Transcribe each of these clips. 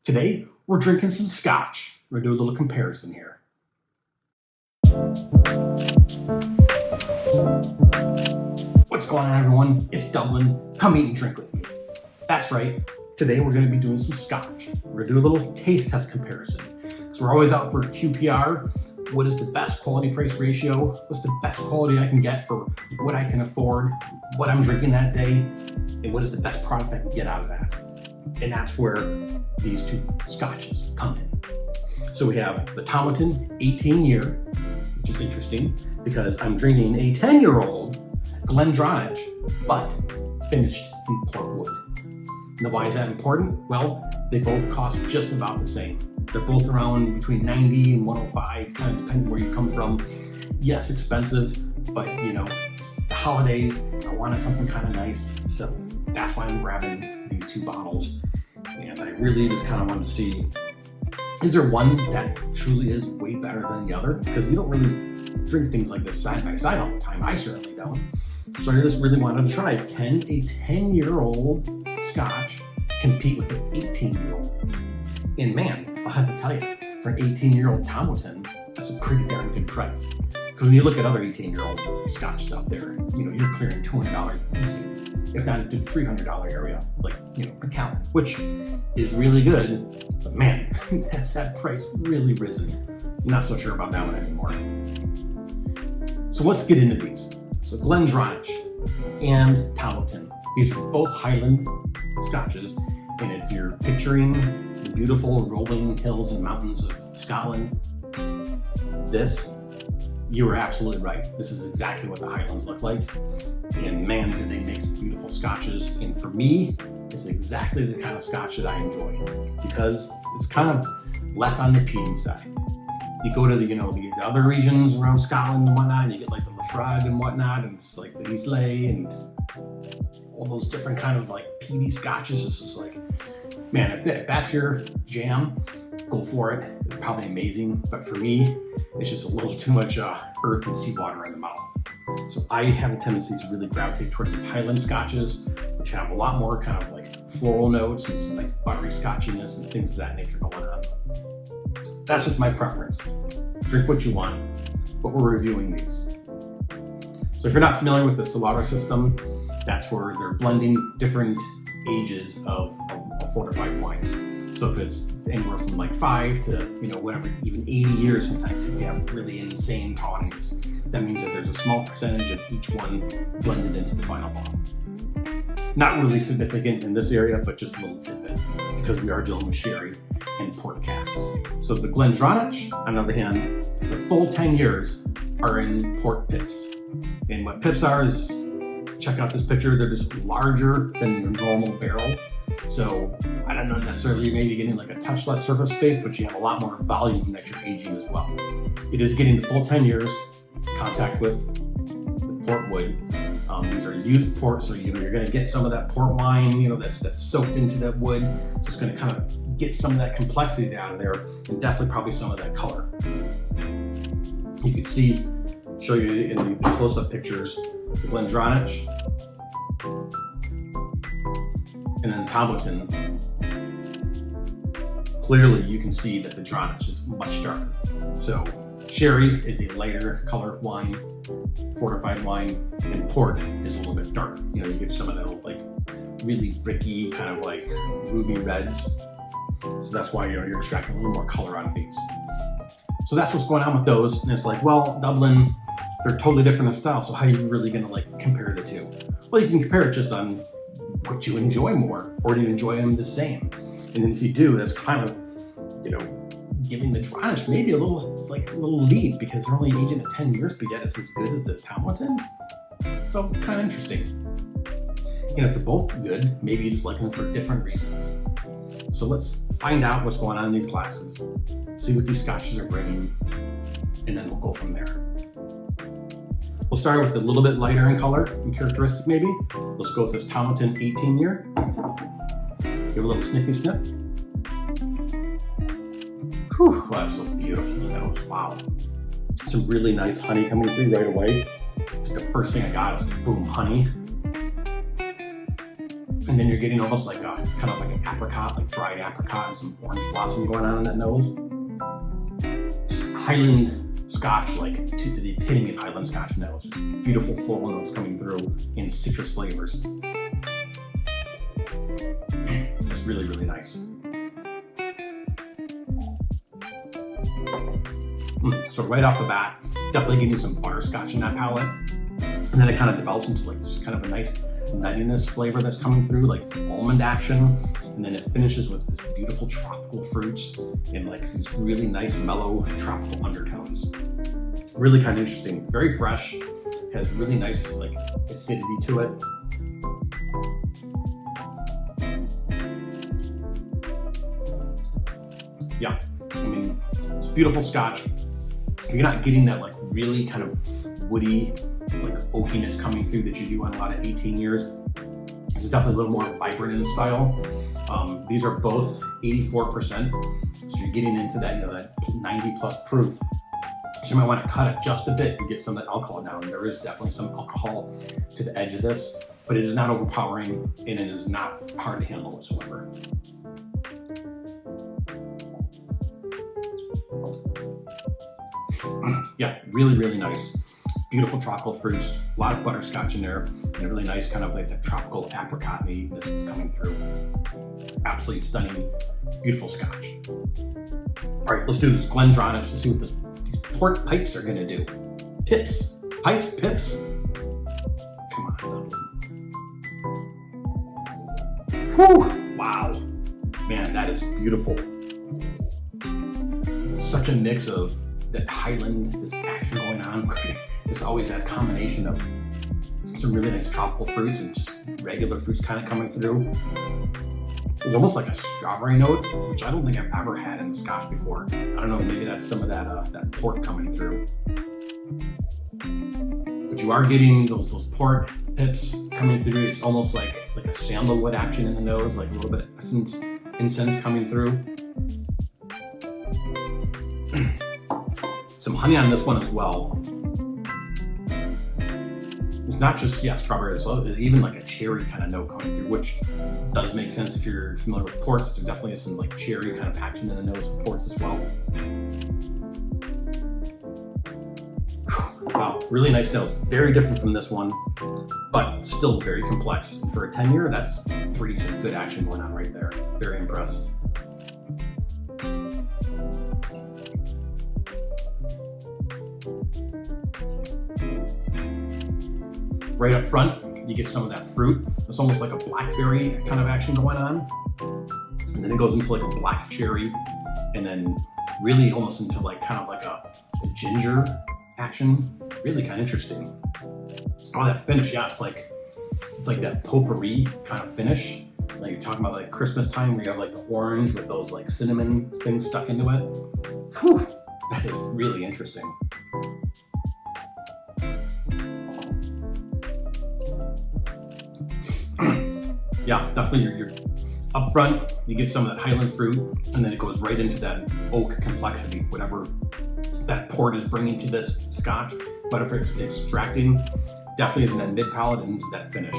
Today, we're drinking some scotch. We're gonna do a little comparison here. What's going on, everyone? It's Dublin. Come eat and drink with me. That's right. Today, we're gonna be doing some scotch. We're gonna do a little taste test comparison. So we're always out for QPR. What is the best quality price ratio? What's the best quality I can get for what I can afford, what I'm drinking that day, and what is the best product I can get out of that? And that's where these two scotches come in. So we have the Tomatin 18-year, which is interesting because I'm drinking a 10-year-old Glen Dronach, but finished in Portwood. Now, why is that important? Well, they both cost just about the same. They're both around between 90 and 105, kind of depending where you come from. Yes, expensive, but you know, the holidays, I wanted something kind of nice, so that's why I'm grabbing these two bottles. And I really just kind of wanted to see, is there one that truly is way better than the other? Because we don't really drink things like this side by side all the time. I certainly don't. So I just really wanted to try, can a 10-year-old scotch compete with an 18-year-old? And man, I'll have to tell you, for an 18-year-old Tomatin, that's a pretty darn good price. Because when you look at other 18-year-old scotches out there, you know, you're clearing $200 easy, if not into the $300 area, like, you know, Macallan, which is really good, but man, has that price really risen? I'm not so sure about that one anymore. So let's get into these. So Glen Dronach and Tomatin. These are both Highland scotches, and if you're picturing the beautiful rolling hills and mountains of Scotland, you were absolutely right. This is exactly what the Highlands look like. And man, did they make some beautiful scotches. And for me, it's exactly the kind of scotch that I enjoy because it's kind of less on the peaty side. You go to the other regions around Scotland and whatnot, and you get like the Lafroig and whatnot, and it's like the Islay and all those different kind of like peaty scotches. It's just like, man, if that's your jam, go for it. It's probably amazing. But for me, it's just a little too much earth and seawater in the mouth. So I have a tendency to really gravitate towards these Highland scotches, which have a lot more kind of like floral notes and some nice buttery scotchiness and things of that nature going on. That's just my preference. Drink what you want, but we're reviewing these. So if you're not familiar with the Solera system, that's where they're blending different ages of fortified wines. So if it's anywhere from like 5 to, whatever, even 80 years sometimes, if you have really insane tawnies, that means that there's a small percentage of each one blended into the final bottle. Not really significant in this area, but just a little tidbit, because we are dealing with sherry and port casks. So the Glen Dronach, on the other hand, the full 10 years are in port pips. And what pips are is, check out this picture, they're just larger than your normal barrel. So I don't know necessarily maybe getting like a touch less surface space, but you have a lot more volume that you're aging as well. It is getting the full 10 years contact with the Portwood. These are used port, so you're going to get some of that port wine, that's soaked into that wood. So it's going to kind of get some of that complexity down there, and definitely probably some of that color. You can see, show you in the close-up pictures, the Glen Dronach, and then the Tomatin. Clearly, you can see that the Dronach is much darker. So sherry is a lighter color wine, fortified wine, and port is a little bit darker. You get some of those like really bricky kind of like ruby reds. So that's why you're extracting a little more color out of these. So that's what's going on with those. And it's like, well, Dublin, they're totally different in style. So how are you really going to like compare the two? Well, you can compare it just on what you enjoy more, or do you enjoy them the same? And then if you do, that's kind of, giving the Dronach maybe a little lead, because they're only aging at 10 years, but yet it's as good as the Tomatin. So kind of interesting. If they're both good, maybe you just like them for different reasons. So let's find out what's going on in these glasses, see what these scotches are bringing, and then we'll go from there. We'll start with a little bit lighter in color and characteristic maybe. Let's go with this Tomatin 18-year. Give a little sniffy sniff. Whew, well, that's so beautiful in the nose, wow. Some really nice honey coming through right away. It's like the first thing I got was boom, honey. And then you're getting almost like a kind of like an apricot, like dried apricot and some orange blossom going on in that nose. Just Highland Scotch, like to the epitome of Highland Scotch nose. Just beautiful floral notes coming through in citrus flavors. It's really, really nice. So right off the bat, definitely getting some butterscotch in that palate. And then it kind of develops into like this kind of a nice nuttiness flavor that's coming through, like almond action. And then it finishes with this beautiful tropical fruits and like these really nice mellow tropical undertones. Really kind of interesting, very fresh, has really nice like acidity to it. Yeah, I mean, it's beautiful Scotch. You're not getting that like really kind of woody, like oakiness coming through that you do on a lot of 18 years. It's definitely a little more vibrant in style. These are both 84%, so you're getting into that, you know, that 90 plus proof. So you might want to cut it just a bit to get some of that alcohol down. There is definitely some alcohol to the edge of this, but it is not overpowering and it is not hard to handle whatsoever. Yeah, really, really nice. Beautiful tropical fruits, a lot of butterscotch in there, and a really nice kind of like the tropical apricot-ness coming through. Absolutely stunning, beautiful Scotch. All right, let's do this Glen Dronach to see what these port pipes are gonna do. Pips, pipes, pips. Come on. Whew, wow. Man, that is beautiful. Such a mix of that Highland, this action going on. There's always that combination of some really nice tropical fruits and just regular fruits kind of coming through. There's almost like a strawberry note, which I don't think I've ever had in Scotch before. I don't know, maybe that's some of that port coming through. But you are getting those port pips coming through. It's almost like a sandalwood action in the nose, like a little bit of incense coming through. Some honey on this one as well. It's not just, strawberry, it's even like a cherry kind of note coming through, which does make sense if you're familiar with ports. There definitely is some like cherry kind of action in the nose with ports as well. Wow, really nice nose. Very different from this one, but still very complex. For a 10-year, that's pretty some good action going on right there. Very impressed. Right up front, you get some of that fruit. It's almost like a blackberry kind of action going on. And then it goes into like a black cherry, and then really almost into like kind of like a ginger action. Really kind of interesting. Oh, that finish, yeah, it's like that potpourri kind of finish. Like you're talking about like Christmas time where you have like the orange with those like cinnamon things stuck into it. Whew, that is really interesting. Yeah, definitely you're up front, you get some of that Highland fruit, and then it goes right into that oak complexity, whatever that port is bringing to this Scotch. But if it's extracting, definitely is in that mid palate and into that finish.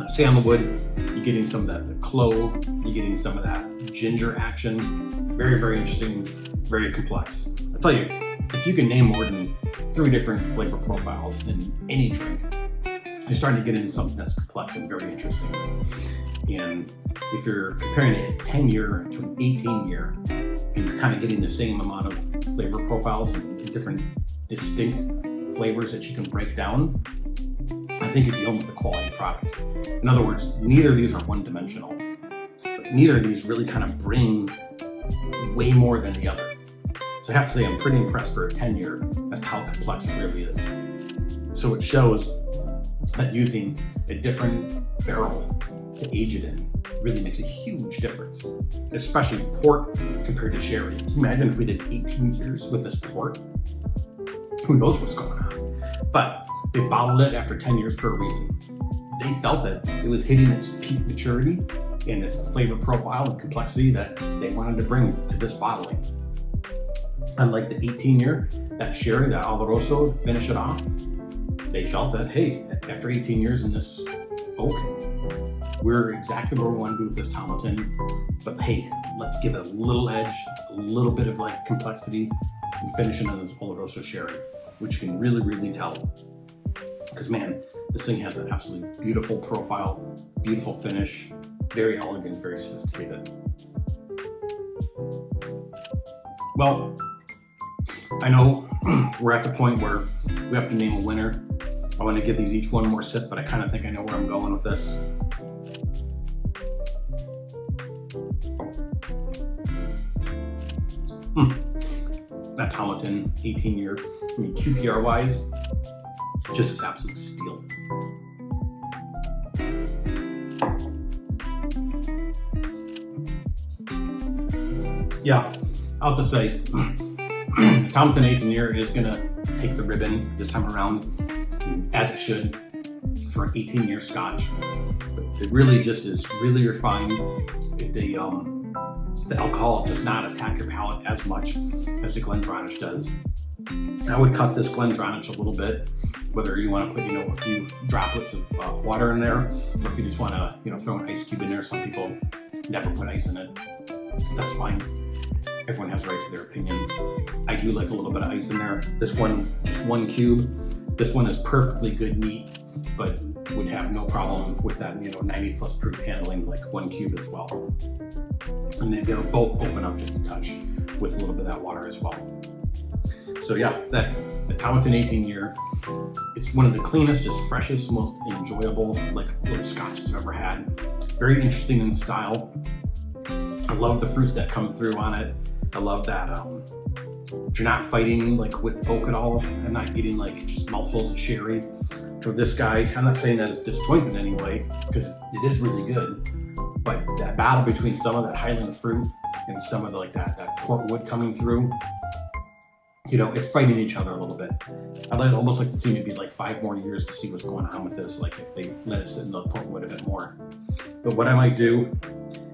Sandalwood, you're getting some of that the clove, you're getting some of that ginger action. Very, very interesting, very complex. I'll tell you, if you can name more than 3 different flavor profiles in any drink, you're starting to get into something that's complex and very interesting. And if you're comparing a 10-year to an 18-year, and you're kind of getting the same amount of flavor profiles and different distinct flavors that you can break down, I think you're dealing with a quality product. In other words, neither of these are one-dimensional, but neither of these really kind of bring way more than the other. So I have to say I'm pretty impressed for a 10-year as to how complex it really is. So it shows that using a different barrel to age it in really makes a huge difference, especially port compared to sherry. Can you imagine if we did 18 years with this port? Who knows what's going on? But they bottled it after 10 years for a reason. They felt that it was hitting its peak maturity and its flavor profile and complexity that they wanted to bring to this bottling. Unlike the 18-year, that sherry, that Oloroso, to finish it off, they felt that, hey, after 18 years in this oak, We're exactly where we want to be with this Tomatin, but hey, let's give it a little edge, a little bit of like complexity, and finish it on this Oloroso sherry, which you can really, really tell. Because man, this thing has an absolutely beautiful profile, beautiful finish, very elegant, very sophisticated. Well, I know we're at the point where we have to name a winner. I want to give these each one more sip, but I kind of think I know where I'm going with this. That Tomatin 18 year, I mean QPR wise, just this absolute steal. Yeah, I'll have to say, Tomatin 18 year is gonna take the ribbon this time around, as it should, for an 18 year Scotch. But it really just is really refined. The alcohol does not attack your palate as much as the Glen Dronach does. I would cut this Glen Dronach a little bit, whether you want to put, a few droplets of water in there, or if you just want to, throw an ice cube in there. Some people never put ice in it. That's fine. Everyone has a right to their opinion. I do like a little bit of ice in there. This one, just 1 cube. This one is perfectly good neat, but would have no problem with that, 90 plus proof handling, like 1 cube as well. And they'll both open up just a touch with a little bit of that water as well. So yeah, the Tomatin 18 year, it's one of the cleanest, just freshest, most enjoyable little scotches I've ever had. Very interesting in style. I love the fruits that come through on it. I love that you're not fighting with oak at all. I'm not getting just mouthfuls of sherry. For this guy, I'm not saying that it's disjointed in any way, because it is really good. But that battle between some of that Highland fruit and some of that Portwood coming through, it's fighting each other a little bit. I'd almost like to see maybe 5 more years to see what's going on with this, if they let it sit in the Portwood a bit more. But what I might do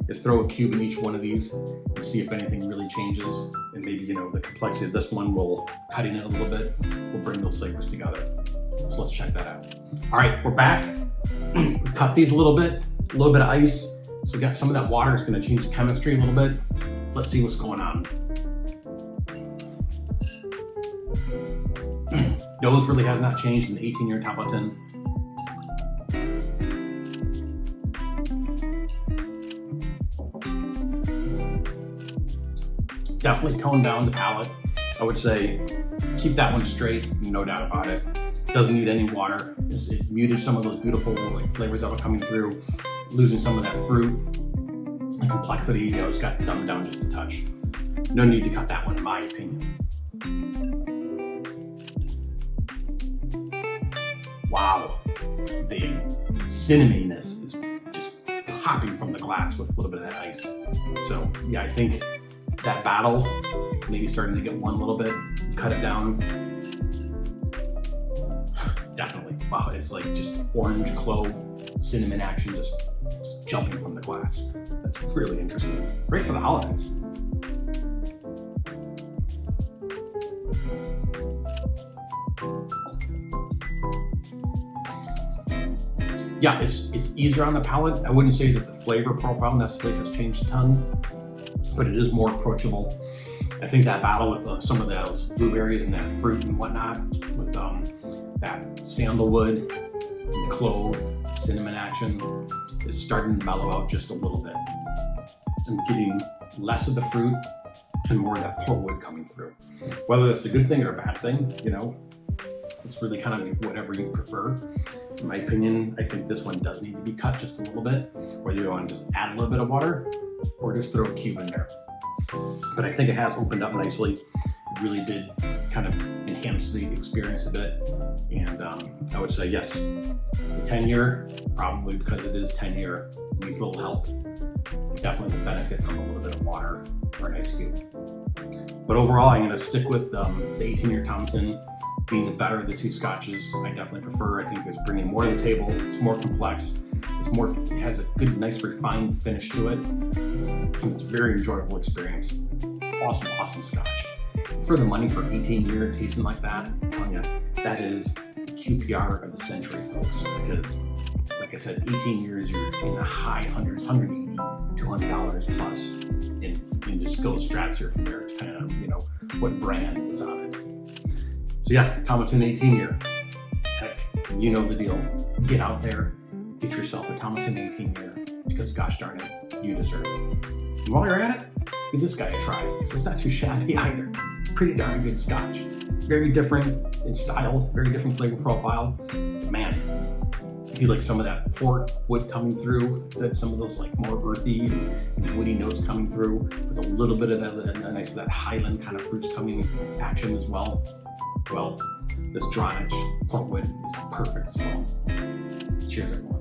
is throw a cube in each one of these and see if anything really changes. And maybe, the complexity of this one will, cutting it a little bit, will bring those flavors together. So let's check that out. All right, we're back. We cut these a little bit of ice. So we got some of that water. It's going to change the chemistry a little bit. Let's see what's going on. Nose really has not changed in the 18 year Tomatin. Definitely toned down the palate. I would say keep that one straight, no doubt about it. Doesn't need any water. It muted some of those beautiful flavors that were coming through, losing some of that fruit. The complexity, it's got dumbed down just a touch. No need to cut that one, in my opinion. Wow, the cinnaminess is just popping from the glass with a little bit of that ice. So yeah, I think that battle, maybe starting to get one little bit, cut it down. Definitely. Wow, it's just orange clove, cinnamon action just jumping from the glass. That's really interesting. Great for the holidays. Yeah, it's easier on the palate. I wouldn't say that the flavor profile necessarily has changed a ton, but it is more approachable. I think that battle with some of those blueberries and that fruit and whatnot, with that sandalwood and the clove, cinnamon action, is starting to mellow out just a little bit. I'm getting less of the fruit and more of that Portwood coming through. Whether that's a good thing or a bad thing, it's really kind of whatever you prefer. In my opinion, I think this one does need to be cut just a little bit, whether you want to just add a little bit of water or just throw a cube in there. But I think it has opened up nicely. It really did kind of enhance the experience a bit. And I would say, yes, the 10 year, probably because it is 10 year, needs a little help. Definitely will benefit from a little bit of water or an ice cube. But overall, I'm going to stick with the 18 year Tomatin being the better of the 2 scotches. I definitely prefer. I think it's bringing more to the table. It's more complex. It has a good, nice, refined finish to it. It's a very enjoyable experience. Awesome scotch. For the money for 18 year tasting like that, I'm telling you, that is the QPR of the century, folks. Because like I said, 18 years, you're in the high hundreds, $180, $200 plus, and just go stratosphere from there, depending on, you know, what brand is on it. So yeah, Tomatin 18 year. Heck, you know the deal. Get out there, get yourself a Tomatin 18 year, because gosh darn it, you deserve it. And while you're at it, give this guy a try, because it's not too shabby either. Pretty darn good Scotch. Very different in style, very different flavor profile. Man, if you like some of that Portwood coming through, that some of those like more earthy and woody notes coming through, with a little bit of that nice that Highland kind of fruits coming action as well. Well, this Dronach Portwood is perfect as well. Cheers, everyone.